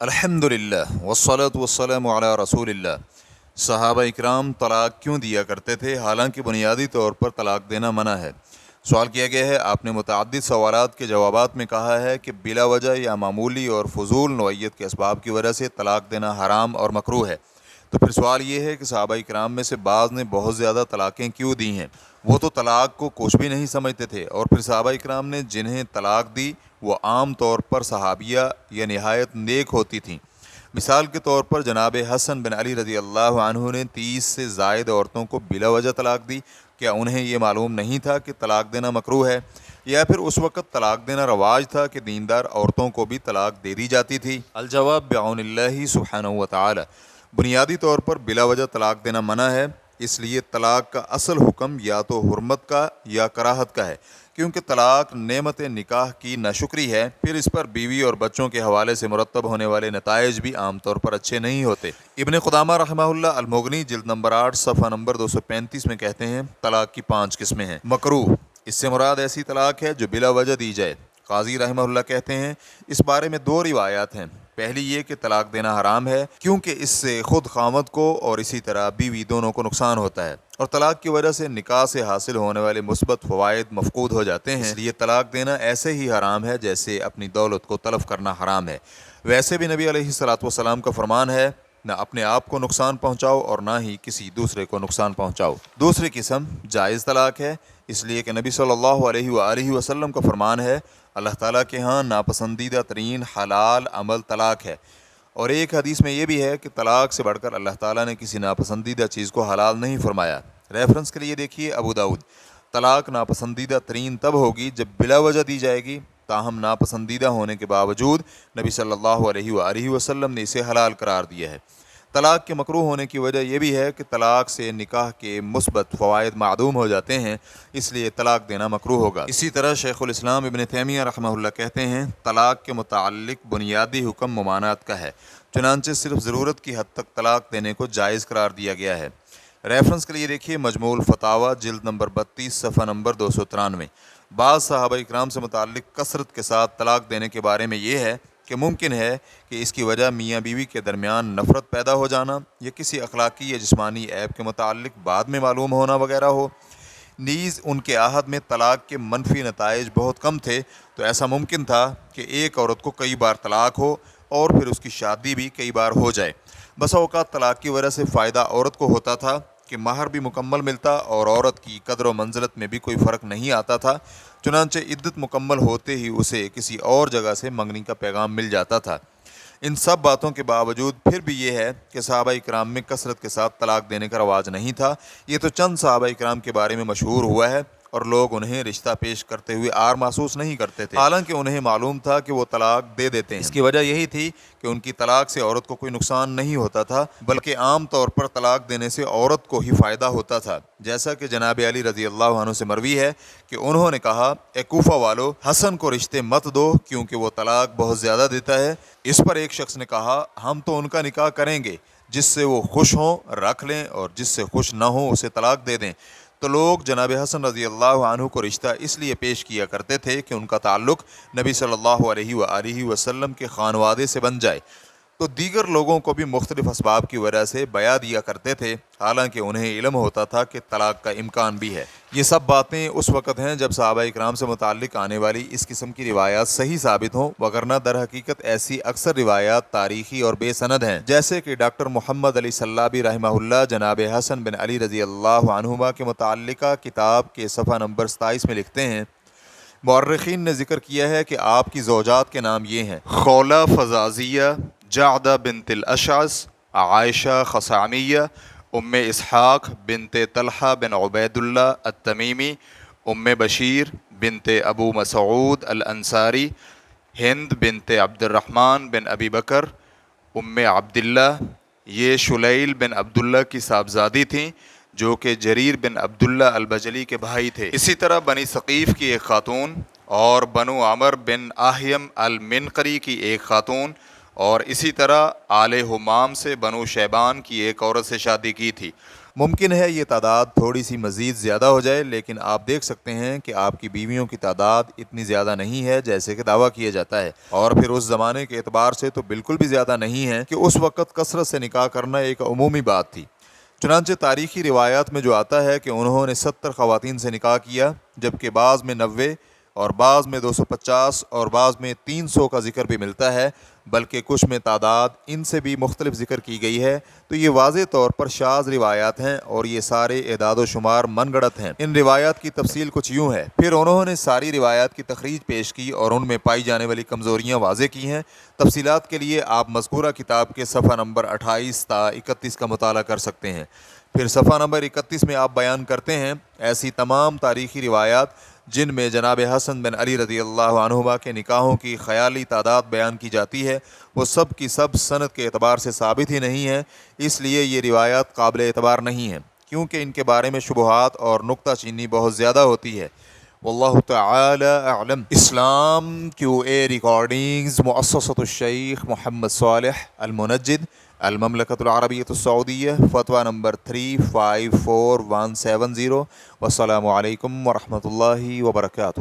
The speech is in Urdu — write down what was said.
الحمدللہ والصلاة والسلام علی رسول اللہ۔ صحابہ اکرام طلاق کیوں دیا کرتے تھے؟ حالانکہ بنیادی طور پر طلاق دینا منع ہے۔ سوال کیا گیا ہے، آپ نے متعدد سوالات کے جوابات میں کہا ہے کہ بلا وجہ یا معمولی اور فضول نوعیت کے اسباب کی وجہ سے طلاق دینا حرام اور مکروہ ہے۔ تو پھر سوال یہ ہے کہ صحابہ اکرام میں سے بعض نے بہت زیادہ طلاقیں کیوں دی ہیں؟ وہ تو طلاق کو کچھ بھی نہیں سمجھتے تھے، اور پھر صحابہ اکرام نے جنہیں طلاق دی وہ عام طور پر صحابیہ یا نہایت نیک ہوتی تھیں۔ مثال کے طور پر جناب حسن بن علی رضی اللہ عنہ نے 30 سے زائد عورتوں کو بلا وجہ طلاق دی۔ کیا انہیں یہ معلوم نہیں تھا کہ طلاق دینا مکروہ ہے؟ یا پھر اس وقت طلاق دینا رواج تھا کہ دیندار عورتوں کو بھی طلاق دے دی جاتی تھی؟ الجواب بعون اللہ سبحانہ و تعالی، بنیادی طور پر بلا وجہ طلاق دینا منع ہے۔ اس لیے طلاق کا اصل حکم یا تو حرمت کا یا کراہت کا ہے، کیونکہ طلاق نعمت نکاح کی ناشکری ہے۔ پھر اس پر بیوی اور بچوں کے حوالے سے مرتب ہونے والے نتائج بھی عام طور پر اچھے نہیں ہوتے۔ ابن قدامہ رحمہ اللہ المغنی جلد نمبر 8 صفحہ نمبر 235 میں کہتے ہیں، طلاق کی 5 قسمیں ہیں۔ مکروہ، اس سے مراد ایسی طلاق ہے جو بلا وجہ دی جائے۔ قاضی رحمہ اللہ کہتے ہیں، اس بارے میں 2 روایات ہیں۔ پہلی یہ کہ طلاق دینا حرام ہے، کیونکہ اس سے خود خاوند کو اور اسی طرح بیوی دونوں کو نقصان ہوتا ہے، اور طلاق کی وجہ سے نکاح سے حاصل ہونے والے مثبت فوائد مفقود ہو جاتے ہیں۔ اس لیے طلاق دینا ایسے ہی حرام ہے جیسے اپنی دولت کو تلف کرنا حرام ہے۔ ویسے بھی نبی علیہ الصلوۃ والسلام کا فرمان ہے، نہ اپنے آپ کو نقصان پہنچاؤ اور نہ ہی کسی دوسرے کو نقصان پہنچاؤ۔ دوسری قسم جائز طلاق ہے، اس لیے کہ نبی صلی اللہ علیہ وآلہ وسلم کا فرمان ہے، اللہ تعالیٰ کے ہاں ناپسندیدہ ترین حلال عمل طلاق ہے۔ اور ایک حدیث میں یہ بھی ہے کہ طلاق سے بڑھ کر اللہ تعالیٰ نے کسی ناپسندیدہ چیز کو حلال نہیں فرمایا۔ ریفرنس کے لیے دیکھیے ابو داؤد۔ طلاق ناپسندیدہ ترین تب ہوگی جب بلا وجہ دی جائے گی، تاہم ناپسندیدہ ہونے کے باوجود نبی صلی اللہ علیہ وآلہ وسلم نے اسے حلال قرار دیا ہے۔ طلاق کے مکروہ ہونے کی وجہ یہ بھی ہے کہ طلاق سے نکاح کے مثبت فوائد معدوم ہو جاتے ہیں، اس لیے طلاق دینا مکروہ ہوگا۔ اسی طرح شیخ الاسلام ابن تیمیہ رحمہ اللہ کہتے ہیں، طلاق کے متعلق بنیادی حکم ممانعت کا ہے، چنانچہ صرف ضرورت کی حد تک طلاق دینے کو جائز قرار دیا گیا ہے۔ ریفرنس کے لیے دیکھیے مجموع الفتاوی جلد نمبر 32 صفحہ نمبر 293۔ بعض صحابہ اکرام سے متعلق کثرت کے ساتھ طلاق دینے کے بارے میں یہ ہے کہ ممکن ہے کہ اس کی وجہ میاں بیوی کے درمیان نفرت پیدا ہو جانا یا کسی اخلاقی یا جسمانی عیب کے متعلق بعد میں معلوم ہونا وغیرہ ہو۔ نیز ان کے عہد میں طلاق کے منفی نتائج بہت کم تھے، تو ایسا ممکن تھا کہ ایک عورت کو کئی بار طلاق ہو اور پھر اس کی شادی بھی کئی بار ہو جائے۔ بسا اوقات طلاق کی وجہ سے فائدہ عورت کو ہوتا تھا کہ مہر بھی مکمل ملتا اور عورت کی قدر و منزلت میں بھی کوئی فرق نہیں آتا تھا، چنانچہ عدت مکمل ہوتے ہی اسے کسی اور جگہ سے منگنی کا پیغام مل جاتا تھا۔ ان سب باتوں کے باوجود پھر بھی یہ ہے کہ صحابہ اکرام میں کثرت کے ساتھ طلاق دینے کا رواج نہیں تھا۔ یہ تو چند صحابہ اکرام کے بارے میں مشہور ہوا ہے، اور لوگ انہیں رشتہ پیش کرتے ہوئے عار محسوس نہیں کرتے تھے، حالانکہ انہیں معلوم تھا کہ وہ طلاق دے دیتے ہیں۔ اس کی وجہ یہی تھی کہ ان کی طلاق سے عورت کو کوئی نقصان نہیں ہوتا تھا، بلکہ عام طور پر طلاق دینے سے عورت کو ہی فائدہ ہوتا تھا، جیسا کہ جناب علی رضی اللہ عنہ سے مروی ہے کہ انہوں نے کہا، اے کوفہ والو، حسن کو رشتے مت دو کیونکہ وہ طلاق بہت زیادہ دیتا ہے۔ اس پر ایک شخص نے کہا، ہم تو ان کا نکاح کریں گے، جس سے وہ خوش ہوں رکھ لیں اور جس سے خوش نہ ہوں اسے طلاق دے دیں۔ تو لوگ جناب حسن رضی اللہ عنہ کو رشتہ اس لیے پیش کیا کرتے تھے کہ ان کا تعلق نبی صلی اللہ علیہ وآلہ وسلم کے خانوادے سے بن جائے، تو دیگر لوگوں کو بھی مختلف اسباب کی وجہ سے بیعت دیا کرتے تھے، حالانکہ انہیں علم ہوتا تھا کہ طلاق کا امکان بھی ہے۔ یہ سب باتیں اس وقت ہیں جب صحابہ اکرام سے متعلق آنے والی اس قسم کی روایات صحیح ثابت ہوں، وگرنہ در حقیقت ایسی اکثر روایات تاریخی اور بے سند ہیں، جیسے کہ ڈاکٹر محمد علی سلابی رحمہ اللہ جناب حسن بن علی رضی اللہ عنہما کے متعلقہ کتاب کے صفحہ نمبر 27 میں لکھتے ہیں، مورخین نے ذکر کیا ہے کہ آپ کی زوجات کے نام یہ ہیں: خولہ فزازیہ، جعدہ بنت الاشعث، عائشہ خثعمیہ، ام اسحاق بنت طلحہ بن عبید اللہ التمیمی، ام بشیر بنت ابو مسعود الانصاری، ہند بنت عبد الرحمن بن ابی بکر، ام عبداللہ۔ یہ شلیل بن عبداللہ کی صاحبزادی تھیں، جو کہ جریر بن عبداللہ البجلی کے بھائی تھے۔ اسی طرح بنی ثقیف کی ایک خاتون اور بنو عمر بن آہیم المنقری کی ایک خاتون، اور اسی طرح آل حمام سے بنو شیبان کی ایک عورت سے شادی کی تھی۔ ممکن ہے یہ تعداد تھوڑی سی مزید زیادہ ہو جائے، لیکن آپ دیکھ سکتے ہیں کہ آپ کی بیویوں کی تعداد اتنی زیادہ نہیں ہے جیسے کہ دعویٰ کیا جاتا ہے، اور پھر اس زمانے کے اعتبار سے تو بالکل بھی زیادہ نہیں ہے کہ اس وقت کثرت سے نکاح کرنا ایک عمومی بات تھی۔ چنانچہ تاریخی روایات میں جو آتا ہے کہ انہوں نے 70 خواتین سے نکاح کیا، جبکہ بعض میں 90 اور بعض میں 250 اور بعض میں 300 کا ذکر بھی ملتا ہے، بلکہ کچھ میں تعداد ان سے بھی مختلف ذکر کی گئی ہے، تو یہ واضح طور پر شاذ روایات ہیں اور یہ سارے اعداد و شمار من گڑت ہیں۔ ان روایات کی تفصیل کچھ یوں ہے، پھر انہوں نے ساری روایات کی تخریج پیش کی اور ان میں پائی جانے والی کمزوریاں واضح کی ہیں۔ تفصیلات کے لیے آپ مذکورہ کتاب کے صفحہ نمبر 28 تا 31 کا مطالعہ کر سکتے ہیں۔ پھر صفحہ نمبر 31 میں آپ بیان کرتے ہیں ایسی تمام تاریخی روایات جن میں جناب حسن بن علی رضی اللہ عنہما کے نکاحوں کی خیالی تعداد بیان کی جاتی ہے، وہ سب کی سب سند کے اعتبار سے ثابت ہی نہیں ہیں، اس لیے یہ روایات قابل اعتبار نہیں ہیں، کیونکہ ان کے بارے میں شبہات اور نکتہ چینی بہت زیادہ ہوتی ہے۔ واللہ تعالی اعلم۔ اسلام کیو اے ریکارڈنگز، مؤسسۃ الشیخ محمد صالح المنجد، المملکۃ العربیۃ السعودیہ، فتویٰ نمبر 354170۔ والسلام علیکم ورحمۃ اللہ وبرکاتہ۔